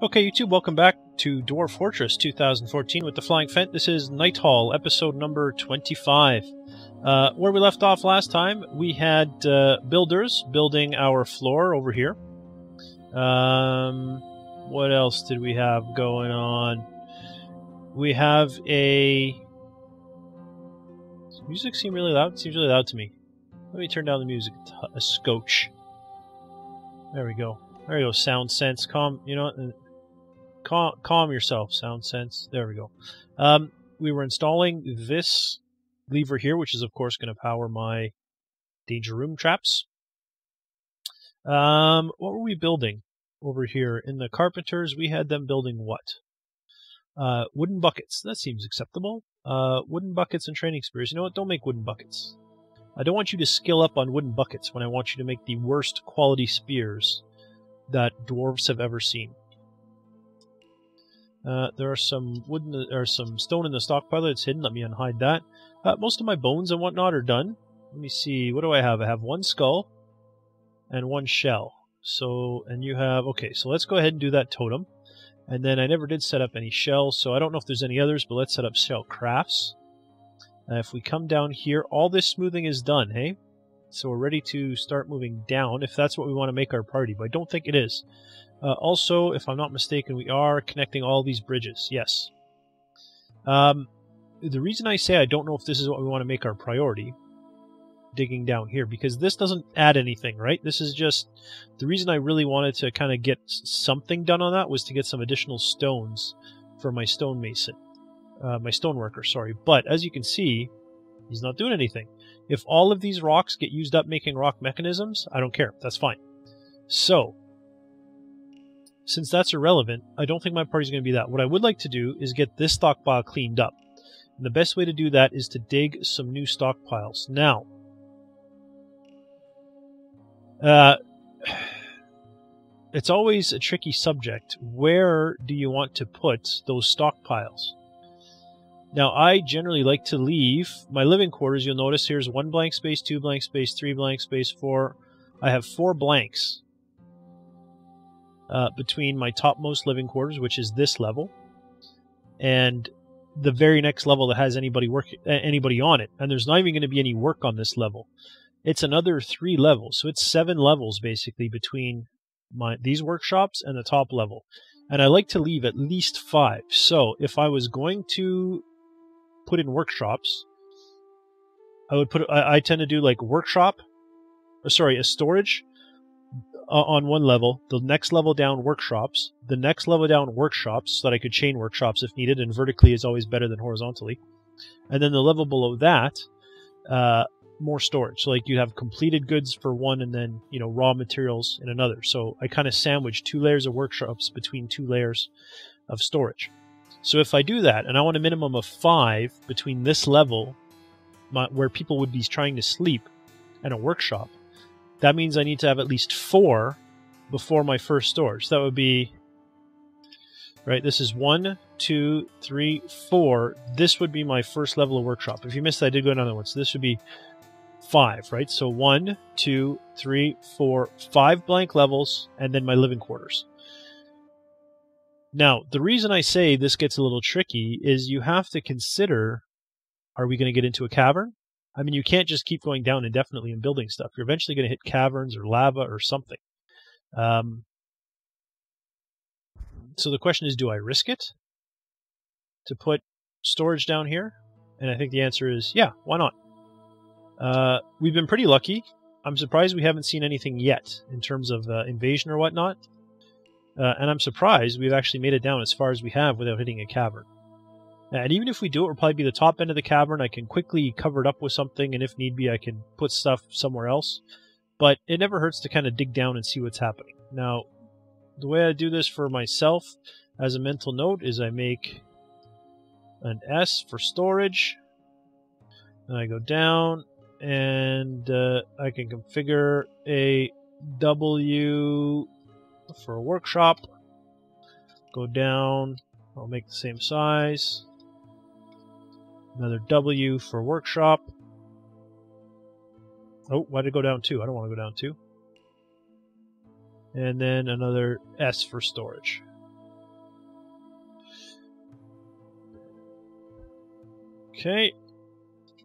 Okay, YouTube, welcome back to Dwarf Fortress 2014 with the Flying Phent. This is Nighthall, episode number 25. Where we left off last time, we had builders building our floor over here. What else did we have going on? We have a... Does music seem really loud? It seems really loud to me. Let me turn down the music a scotch. There we go. There you go, sound sense. Calm, you know what? Calm yourself, sound sense. There we go. We were installing this lever here, which is of course going to power my danger room traps. What were we building over here? In the carpenters, we had them building what? Wooden buckets. That seems acceptable. Wooden buckets and training spears. You know what? Don't make wooden buckets. I don't want you to skill up on wooden buckets when I want you to make the worst quality spears that dwarves have ever seen. There are some wooden or some stone in the stockpile that's hidden. Let me unhide that. Most of my bones and whatnot are done. Let me see. What do I have? I have one skull and one shell. So, and you have... Okay, so let's go ahead and do that totem. And then I never did set up any shells, so I don't know if there's any others, but let's set up shell crafts. If we come down here, all this smoothing is done, hey? So we're ready to start moving down, if that's what we want to make our party, but I don't think it is. Also, if I'm not mistaken, we are connecting all these bridges. Yes. The reason I say I don't know if this is what we want to make our priority, digging down here, because this doesn't add anything, right? This is just... The reason I really wanted to kind of get something done on that was to get some additional stones for my stonemason. My stoneworker, sorry. But, as you can see, he's not doing anything. If all of these rocks get used up making rock mechanisms, I don't care. That's fine. So... Since that's irrelevant, I don't think my party's going to be that. What I would like to do is get this stockpile cleaned up. And the best way to do that is to dig some new stockpiles. Now, it's always a tricky subject. Where do you want to put those stockpiles? Now, I generally like to leave my living quarters. You'll notice here's 1 blank space, 2 blank space, 3 blank space, 4. I have 4 blanks. Between my topmost living quarters, which is this level, and the very next level that has anybody on it. And there's not even going to be any work on this level. It's another 3 levels, so it's 7 levels basically between these workshops and the top level. And I like to leave at least 5. So if I was going to put in workshops, I would put. I tend to do like a storage. On one level, the next level down workshops, the next level down workshops, so that I could chain workshops if needed, and vertically is always better than horizontally. And then the level below that, more storage. So like you have completed goods for one, and then raw materials in another. So I kind of sandwich 2 layers of workshops between 2 layers of storage. So if I do that, and I want a minimum of 5 between this level, where people would be trying to sleep, and a workshop, that means I need to have at least 4 before my first storage. So that would be, right, this is 1, 2, 3, 4. This would be my first level of workshop. If you missed that, I did go another one. So this would be 5, right? So 1, 2, 3, 4, 5 blank levels, and then my living quarters. Now, the reason I say this gets a little tricky is you have to consider, are we going to get into a cavern? I mean, you can't just keep going down indefinitely and building stuff. You're eventually going to hit caverns or lava or something. So the question is, do I risk it to put storage down here? And I think the answer is, yeah, why not? We've been pretty lucky. I'm surprised we haven't seen anything yet in terms of invasion or whatnot. And I'm surprised we've actually made it down as far as we have without hitting a cavern. And even if we do it, we'll probably be the top end of the cavern. I can quickly cover it up with something, and if need be, I can put stuff somewhere else. But it never hurts to kind of dig down and see what's happening. Now, the way I do this for myself as a mental note is I make an S for storage. Then I go down, and I can configure a W for a workshop. Go down. I'll make the same size. Another W for workshop. Oh, why did it go down 2? I don't want to go down 2. And then another S for storage. Okay.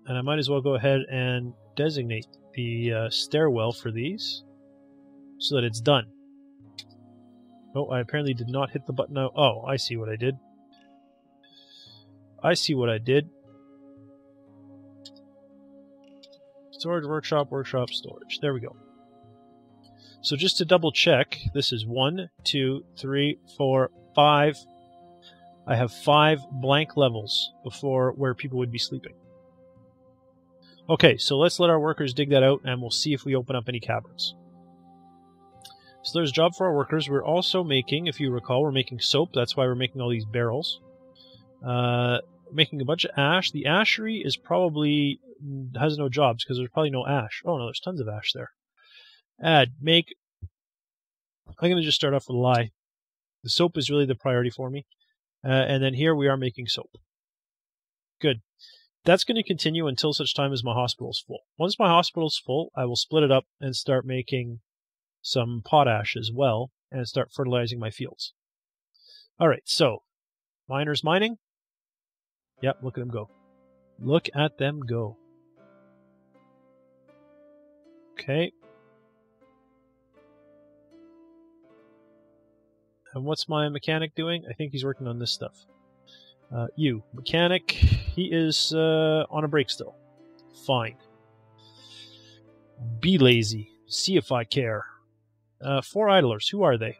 And I might as well go ahead and designate the stairwell for these so that it's done. Oh, I apparently did not hit the button. Oh, I see what I did. I see what I did. Storage, workshop, workshop, storage. There we go. So just to double check, this is 1, 2, 3, 4, 5. I have 5 blank levels before where people would be sleeping. Okay, so let's let our workers dig that out, and we'll see if we open up any caverns. So there's a job for our workers. We're also making, if you recall, we're making soap. That's why we're making all these barrels. Making a bunch of ash. The ashery is probably has no jobs because there's probably no ash. Oh no, there's tons of ash there. Add, make. I'm going to just start off with a lie. The soap is really the priority for me. And then here we are making soap. Good. That's going to continue until such time as my hospital is full. Once my hospital is full, I will split it up and start making some potash as well and start fertilizing my fields. Alright, so miners mining. Yep, look at them go. Look at them go. Okay. And what's my mechanic doing? I think he's working on this stuff. Mechanic, he is on a break still. Fine. Be lazy. See if I care. 4 idlers. Who are they?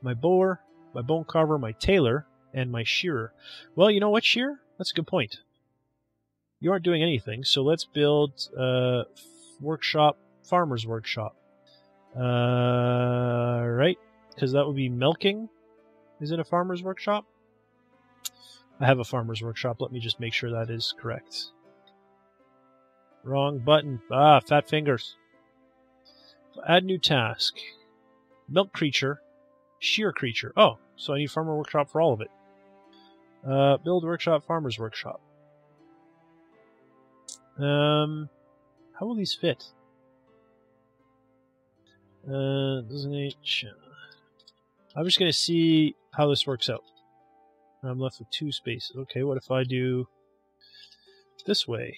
My bower, my bone carver, my tailor, and my shearer. Well, you know what, shearer? That's a good point. You aren't doing anything, so let's build workshop, farmer's workshop. Right? Because that would be milking. Is it a farmer's workshop? I have a farmer's workshop. Let me just make sure that is correct. Wrong button. Ah, fat fingers. Add new task. Milk creature. Shear creature. Oh, so I need farmer workshop for all of it. Build workshop, farmer's workshop. How will these fit? Designate. I'm just going to see how this works out. I'm left with 2 spaces. Okay, what if I do this way?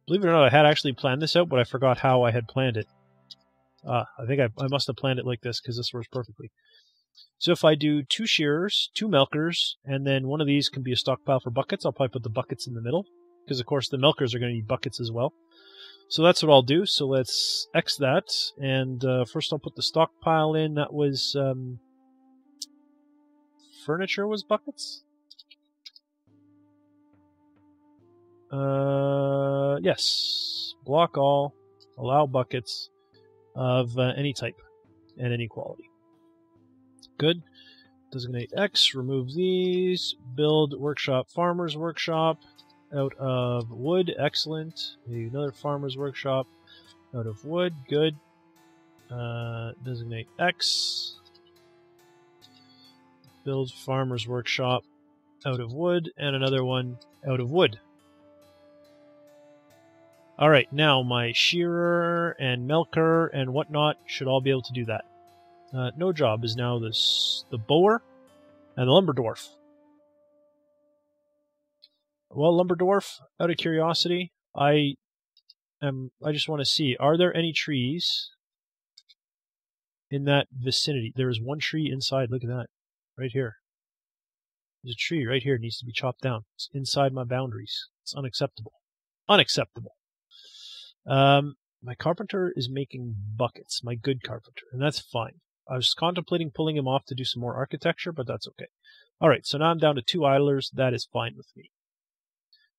Believe it or not, I had actually planned this out, but I forgot how I had planned it. I think I must have planned it like this, because this works perfectly. So if I do 2 shearers, 2 milkers, and then one of these can be a stockpile for buckets, I'll probably put the buckets in the middle, because of course the milkers are going to need buckets as well. So that's what I'll do. So let's X that, and first I'll put the stockpile in. That was furniture was buckets. Yes, block all, allow buckets of any type and any quality. Good. Designate X. Remove these. Build workshop, farmer's workshop. Out of wood, excellent. Another farmer's workshop out of wood, good. Designate X. Build farmer's workshop out of wood, and another one out of wood. Alright, now my shearer and milker and whatnot should all be able to do that. No job is now the bower and the lumber dwarf. Well, lumber dwarf, out of curiosity, I just want to see, are there any trees in that vicinity? There is one tree inside, look at that, right here. There's a tree right here, it needs to be chopped down. It's inside my boundaries. It's unacceptable. Unacceptable. My carpenter is making buckets, my good carpenter, and that's fine. I was contemplating pulling him off to do some more architecture, but that's okay. Alright, so now I'm down to 2 idlers, that is fine with me.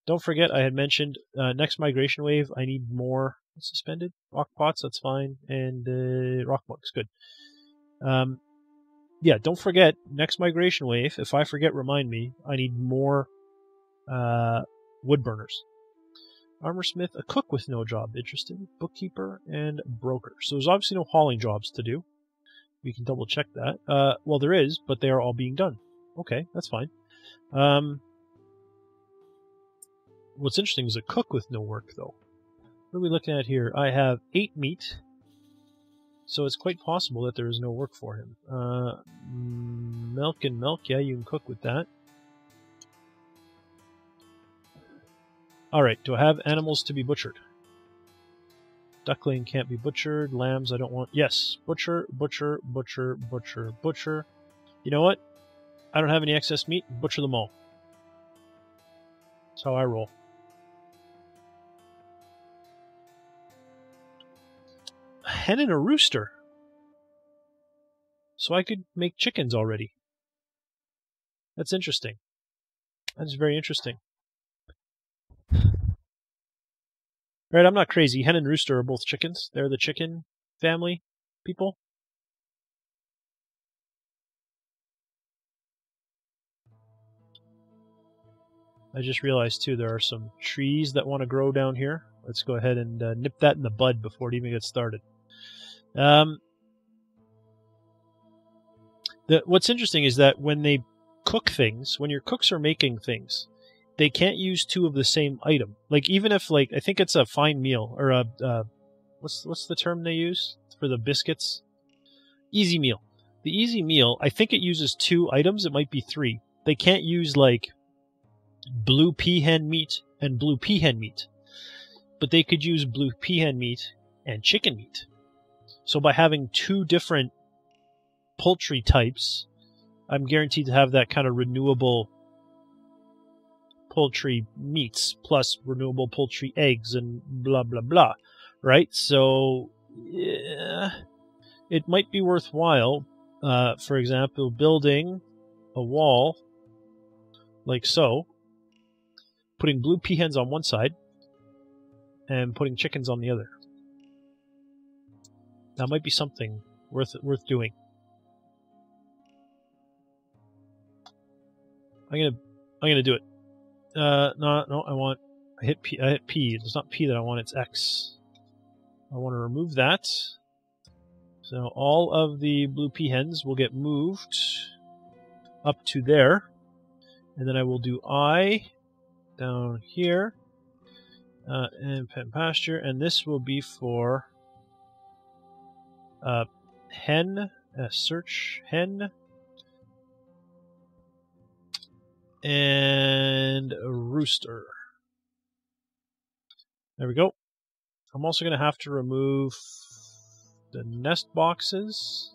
Don't forget, I had mentioned next migration wave, I need more suspended rock pots, that's fine, and rock mugs, good. Yeah, don't forget, next migration wave, if I forget, remind me, I need more wood burners. Armorsmith, a cook with no job, interesting. Bookkeeper, and broker. So there's obviously no hauling jobs to do. We can double check that. Well, there is, but they are all being done. Okay, that's fine. What's interesting is a cook with no work, though. What are we looking at here? I have 8 meat, so it's quite possible that there is no work for him. Milk and milk. Yeah, you can cook with that. Alright, do I have animals to be butchered? Duckling can't be butchered. Lambs I don't want. Yes. Butcher, butcher, butcher, butcher, butcher. You know what? I don't have any excess meat. Butcher them all. That's how I roll. A hen and a rooster. So I could make chickens already. That's interesting. That's very interesting. Right, I'm not crazy. Hen and rooster are both chickens. They're the chicken family people. I just realized, too, there are some trees that want to grow down here. Let's go ahead and nip that in the bud before it even gets started. What's interesting is that when they cook things, when your cooks are making things, they can't use two of the same item. Like, even if, like, I think it's a fine meal, or a, what's the term they use for the biscuits? Easy meal. The easy meal, I think it uses two items, it might be three. They can't use, like, blue peahen meat and blue peahen meat. But they could use blue peahen meat and chicken meat. So by having two different poultry types, I'm guaranteed to have that kind of renewable poultry meats plus renewable poultry eggs and blah blah blah, right? So yeah, it might be worthwhile, for example, building a wall like so, putting blue peahens on one side and putting chickens on the other. That might be something worth doing. I'm gonna do it. No, I hit P. It's not P that I want, it's X. I want to remove that. So all of the blue peahens will get moved up to there. And then I will do I down here. And pen pasture. And this will be for hen. Search hen. And a rooster. There we go. I'm also going to have to remove the nest boxes.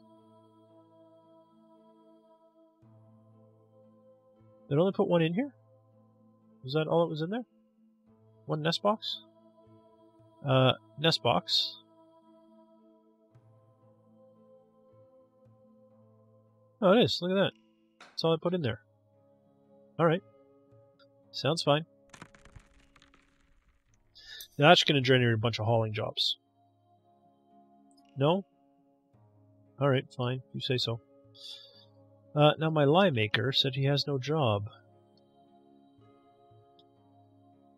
Did I only put one in here? Was that all that was in there? One nest box? Nest box. Oh, it is. Look at that. That's all I put in there. Alright. Sounds fine. Now that's going to generate a bunch of hauling jobs. No? Alright, fine. You say so. Now my lye maker said he has no job.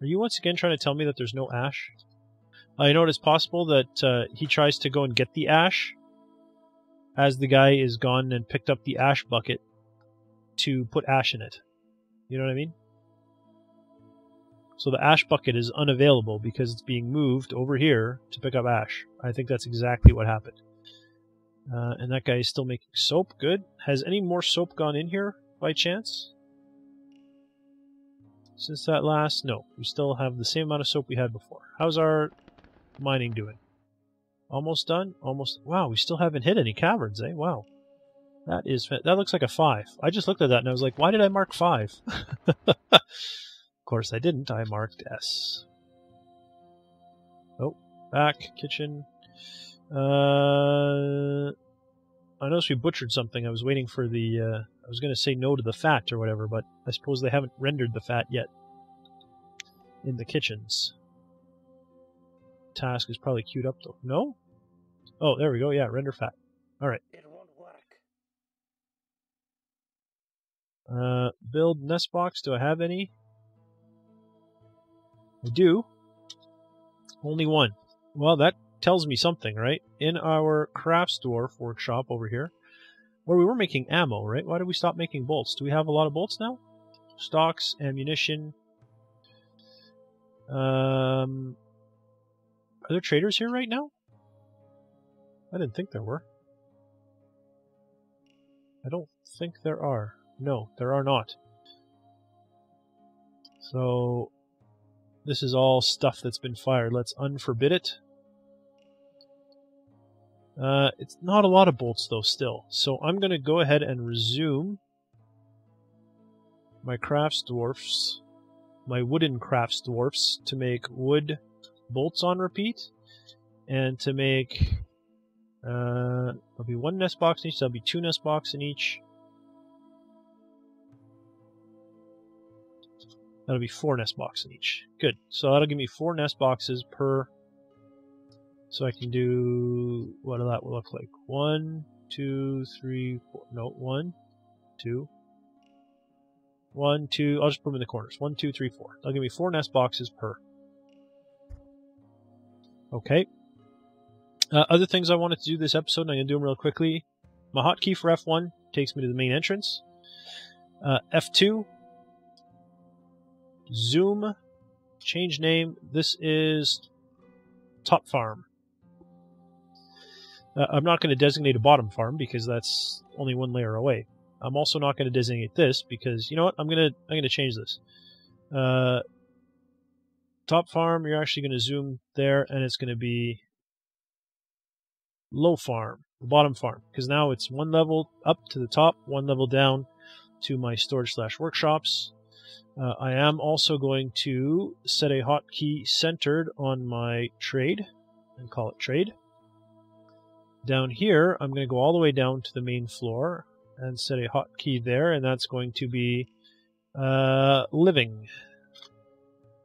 Are you once again trying to tell me that there's no ash? You know what, it's possible that he tries to go and get the ash as the guy is gone and picked up the ash bucket to put ash in it. You know what I mean? So the ash bucket is unavailable because it's being moved over here to pick up ash. I think that's exactly what happened. And that guy is still making soap. Good. Has any more soap gone in here by chance? Since that last? No. We still have the same amount of soap we had before. How's our mining doing? Almost done? Almost. Wow, we still haven't hit any caverns, eh? Wow. That looks like a 5. I just looked at that and I was like, why did I mark 5? Of course I didn't. I marked S. Oh, back, kitchen. I noticed we butchered something. I was waiting for the... I was going to say no to the fat or whatever, but I suppose they haven't rendered the fat yet in the kitchens. Task is probably queued up, though. No? Oh, there we go. Yeah, render fat. All right. It won't work. Build nest box. Do I have any? I do. Only one. Well, that tells me something, right? In our craftsdwarf workshop over here, where we were making ammo, right? Why did we stop making bolts? Do we have a lot of bolts now? Stocks, ammunition. Are there traders here right now? I didn't think there were. I don't think there are. No, there are not. So this is all stuff that's been fired. Let's unforbid it. It's not a lot of bolts though still. So I'm going to go ahead and resume my craftsdwarfs, my wooden craftsdwarfs, to make wood bolts on repeat, and to make there'll be one nest box in each, there'll be two nest boxes in each. That'll be 4 nest boxes in each. Good. So that'll give me 4 nest boxes per. So I can do, what will that look like? 1, 2, 3, 4. No, 1, 2. 1, 2. I'll just put them in the corners. 1, 2, 3, 4. That'll give me 4 nest boxes per. Okay. Other things I wanted to do this episode, and I'm going to do them real quickly. My hotkey for F1 takes me to the main entrance. F2. Zoom. Change name. This is top farm. I'm not going to designate a bottom farm because that's only one layer away. I'm also not going to designate this because, you know what, I'm going to change this. Top farm, you're actually going to zoom there, and it's going to be low farm, the bottom farm, because now it's one level up to the top, one level down to my storage/workshops. I am also going to set a hotkey centered on my trade and call it trade. Down here, I'm going to go all the way down to the main floor and set a hotkey there, and that's going to be living.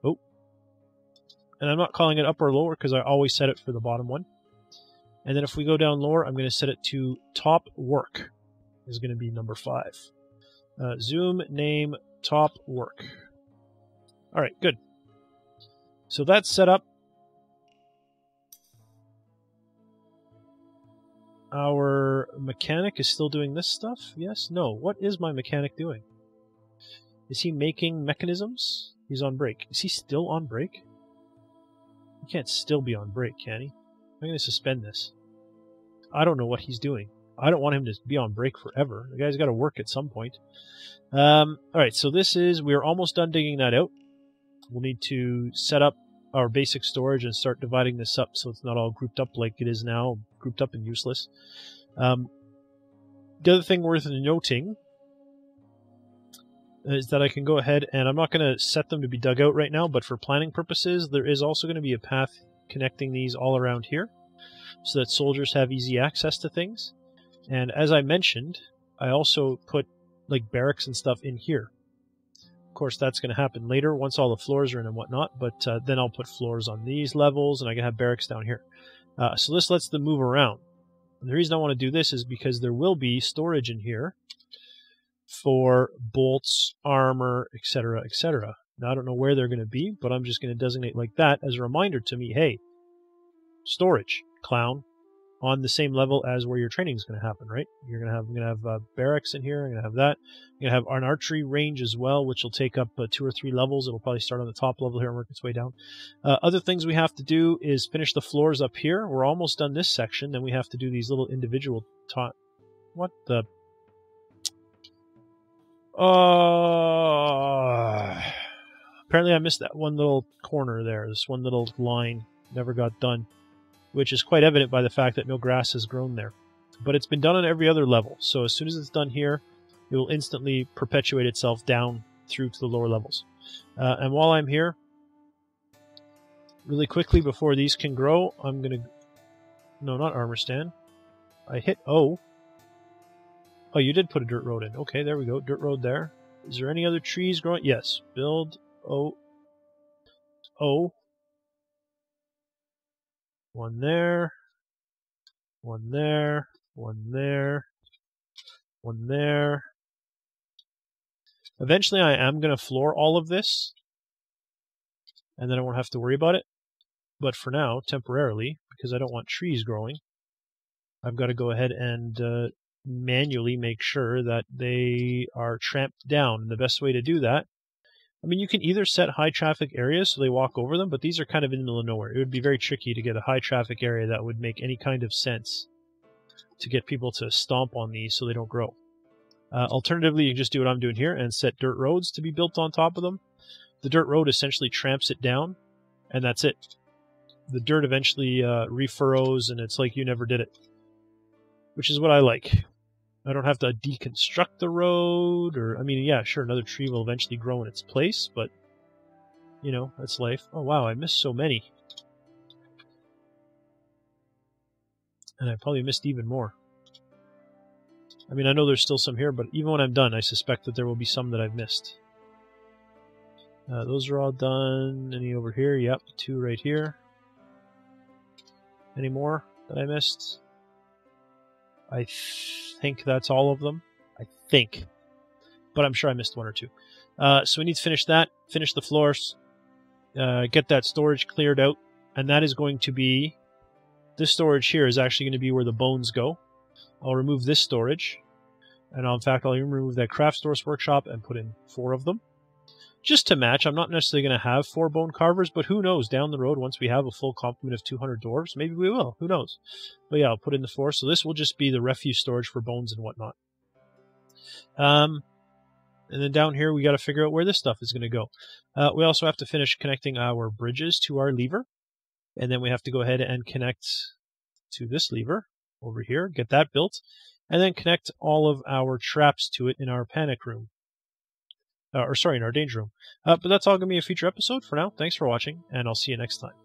Oh. And I'm not calling it up or lower because I always set it for the bottom one. And then if we go down lower, I'm going to set it to top work. Is going to be number 5. Zoom name top work. All right, good. So that's set up. Our mechanic is still doing this stuff? Yes? No. What is my mechanic doing? Is he making mechanisms? He's on break. Is he still on break? He can't still be on break, can he? I'm going to suspend this. I don't know what he's doing. I don't want him to be on break forever. The guy's got to work at some point. Alright, so this is... We're almost done digging that out. We'll need to set up our basic storage and start dividing this up so it's not all grouped up like it is now, grouped up and useless. The other thing worth noting is that I can go ahead and I'm not going to set them to be dug out right now, but for planning purposes, there is also going to be a path connecting these all around here so that soldiers have easy access to things. And as I mentioned, I also put like barracks and stuff in here. Of course, that's going to happen later once all the floors are in and whatnot, but then I'll put floors on these levels and I can have barracks down here. So this lets them move around. And the reason I want to do this is because there will be storage in here for bolts, armor, etc., etc. Now, I don't know where they're going to be, but I'm just going to designate like that as a reminder to me, hey, storage, clown, on the same level as where your training is going to happen, right? I'm going to have barracks in here. I'm going to have that. I'm going to have an archery range as well, which will take up 2 or 3 levels. It'll probably start on the top level here and work its way down. Other things we have to do is finish the floors up here. We're almost done this section. Then we have to do these little individual... What the... Apparently I missed that one little corner there. This one little line never got done, which is quite evident by the fact that no grass has grown there. But it's been done on every other level, so as soon as it's done here, it will instantly perpetuate itself down through to the lower levels. And while I'm here, really quickly before these can grow, I'm going to... No, not armor stand. I hit O. Oh, you did put a dirt road in. Okay, there we go. Dirt road there. Is there any other trees growing? Yes. Build O. O. One there. One there. One there. One there. Eventually I am going to floor all of this, and then I won't have to worry about it. But for now, temporarily, because I don't want trees growing, I've got to go ahead and manually make sure that they are tramped down. And the best way to do that, I mean, you can either set high traffic areas so they walk over them, but these are kind of in the middle of nowhere. It would be very tricky to get a high traffic area that would make any kind of sense to get people to stomp on these so they don't grow. Alternatively, you can just do what I'm doing here and set dirt roads to be built on top of them. The dirt road essentially tramps it down, and that's it. The dirt eventually refurrows, and it's like you never did it, which is what I like. I don't have to deconstruct the road, or, I mean, yeah, sure, another tree will eventually grow in its place, but, you know, that's life. Oh, wow, I missed so many. And I probably missed even more. I mean, I know there's still some here, but even when I'm done, I suspect that there will be some that I've missed. Those are all done. Any over here? Yep, 2 right here. Any more that I missed? I think that's all of them. I think. But I'm sure I missed 1 or 2. So we need to finish that, finish the floors, get that storage cleared out, and that is going to be... This storage here is actually going to be where the bones go. I'll remove this storage, and in fact I'll even remove that craftsdwarf's workshop and put in 4 of them. Just to match. I'm not necessarily going to have 4 bone carvers, but who knows, down the road, once we have a full complement of 200 dwarves, maybe we will, who knows. But yeah, I'll put in the 4, so this will just be the refuse storage for bones and whatnot. And then down here we got to figure out where this stuff is going to go. We also have to finish connecting our bridges to our lever, and then we have to go ahead and connect to this lever over here, get that built, and then connect all of our traps to it in our panic room. In our danger room. But that's all going to be a future episode for now. Thanks for watching, and I'll see you next time.